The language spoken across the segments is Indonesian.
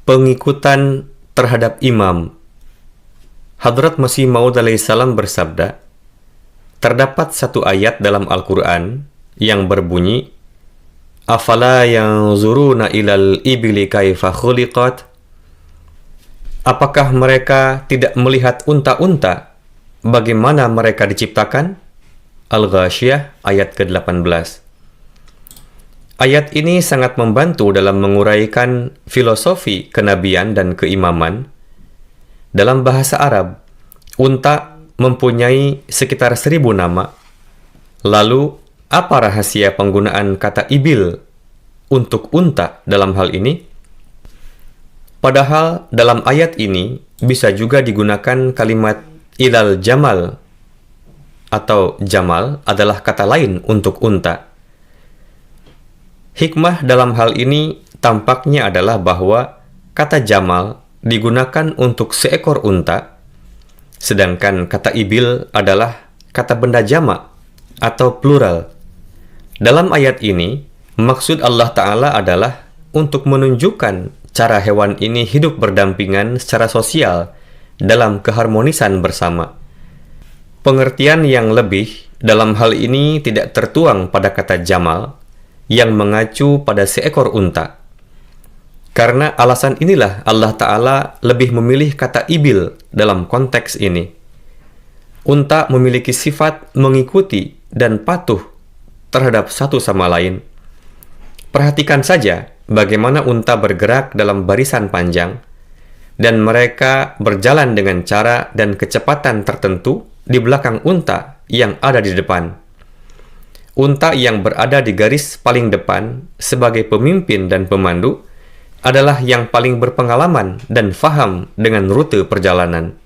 Pengikutan terhadap imam. Hadrat Masih Maud alaihissalam bersabda, terdapat satu ayat dalam Al-Quran yang berbunyi, Afala yanzuruna ilal ibili kaifa khuliqat. Apakah mereka tidak melihat unta-unta bagaimana mereka diciptakan? Al-Ghasyiyah ayat ke-18. Ayat ini sangat membantu dalam menguraikan filosofi kenabian dan keimaman. Dalam bahasa Arab, unta mempunyai sekitar 1000 nama. Lalu, apa rahasia penggunaan kata ibil untuk unta dalam hal ini? Padahal dalam ayat ini bisa juga digunakan kalimat ilal jamal, atau jamal adalah kata lain untuk unta. Hikmah dalam hal ini tampaknya adalah bahwa kata jamal digunakan untuk seekor unta, sedangkan kata ibil adalah kata benda jamak atau plural. Dalam ayat ini, maksud Allah Ta'ala adalah untuk menunjukkan cara hewan ini hidup berdampingan secara sosial dalam keharmonisan bersama. Pengertian yang lebih dalam hal ini tidak tertuang pada kata jamal yang mengacu pada seekor unta. Karena alasan inilah Allah Ta'ala lebih memilih kata ibil dalam konteks ini. Unta memiliki sifat mengikuti dan patuh terhadap satu sama lain. Perhatikan saja bagaimana unta bergerak dalam barisan panjang, dan mereka berjalan dengan cara dan kecepatan tertentu di belakang unta yang ada di depan. Unta yang berada di garis paling depan sebagai pemimpin dan pemandu adalah yang paling berpengalaman dan faham dengan rute perjalanan.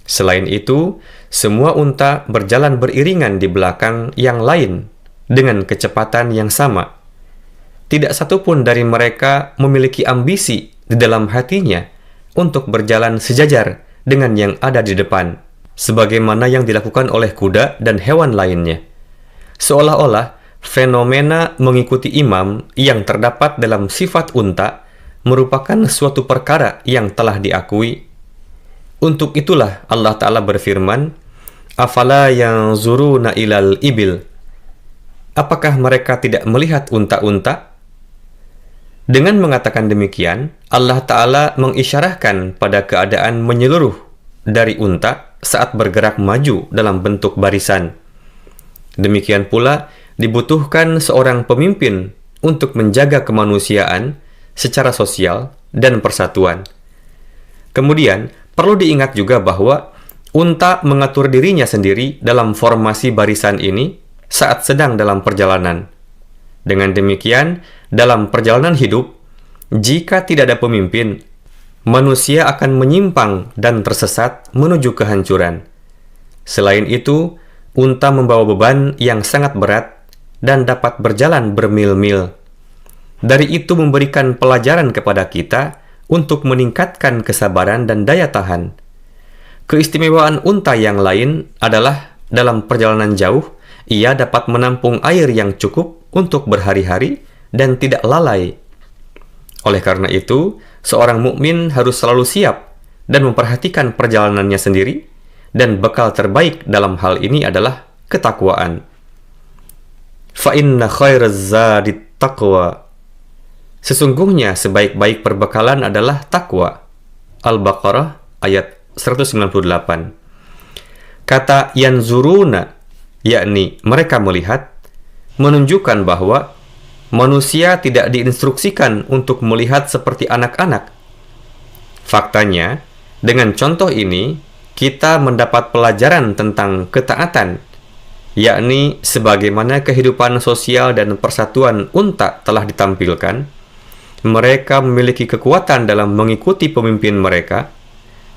Selain itu, semua unta berjalan beriringan di belakang yang lain dengan kecepatan yang sama. Tidak satupun dari mereka memiliki ambisi di dalam hatinya untuk berjalan sejajar dengan yang ada di depan, sebagaimana yang dilakukan oleh kuda dan hewan lainnya. Seolah-olah fenomena mengikuti imam yang terdapat dalam sifat unta merupakan suatu perkara yang telah diakui. Untuk itulah Allah Ta'ala berfirman, Afala yanzuruna ilal ibil. Apakah mereka tidak melihat unta-unta? Dengan mengatakan demikian, Allah Ta'ala mengisyarahkan pada keadaan menyeluruh dari unta saat bergerak maju dalam bentuk barisan. Demikian pula, dibutuhkan seorang pemimpin untuk menjaga kemanusiaan secara sosial dan persatuan. Kemudian, perlu diingat juga bahwa unta mengatur dirinya sendiri dalam formasi barisan ini saat sedang dalam perjalanan. Dengan demikian, dalam perjalanan hidup, jika tidak ada pemimpin, manusia akan menyimpang dan tersesat menuju kehancuran. Selain itu, unta membawa beban yang sangat berat dan dapat berjalan bermil-mil. Dari itu memberikan pelajaran kepada kita untuk meningkatkan kesabaran dan daya tahan. Keistimewaan unta yang lain adalah dalam perjalanan jauh, ia dapat menampung air yang cukup untuk berhari-hari dan tidak lalai. Oleh karena itu, seorang mukmin harus selalu siap dan memperhatikan perjalanannya sendiri, dan bekal terbaik dalam hal ini adalah ketakwaan. Fa inna khairaz zadit taqwa. Sesungguhnya sebaik-baik perbekalan adalah takwa. Al-Baqarah ayat 198. Kata yanzuruna, yakni mereka melihat, menunjukkan bahwa manusia tidak diinstruksikan untuk melihat seperti anak-anak. Faktanya, dengan contoh ini, kita mendapat pelajaran tentang ketaatan, yakni sebagaimana kehidupan sosial dan persatuan unta telah ditampilkan. Mereka memiliki kekuatan dalam mengikuti pemimpin mereka.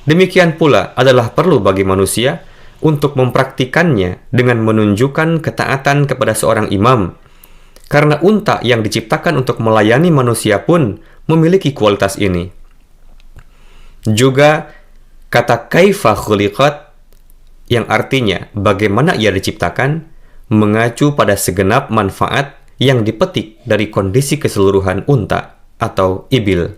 Demikian pula adalah perlu bagi manusia untuk mempraktikannya dengan menunjukkan ketaatan kepada seorang imam. Karena unta yang diciptakan untuk melayani manusia pun memiliki kualitas ini. Juga kata kaifa khuliqat, yang artinya bagaimana ia diciptakan, mengacu pada segenap manfaat yang dipetik dari kondisi keseluruhan unta atau ibil.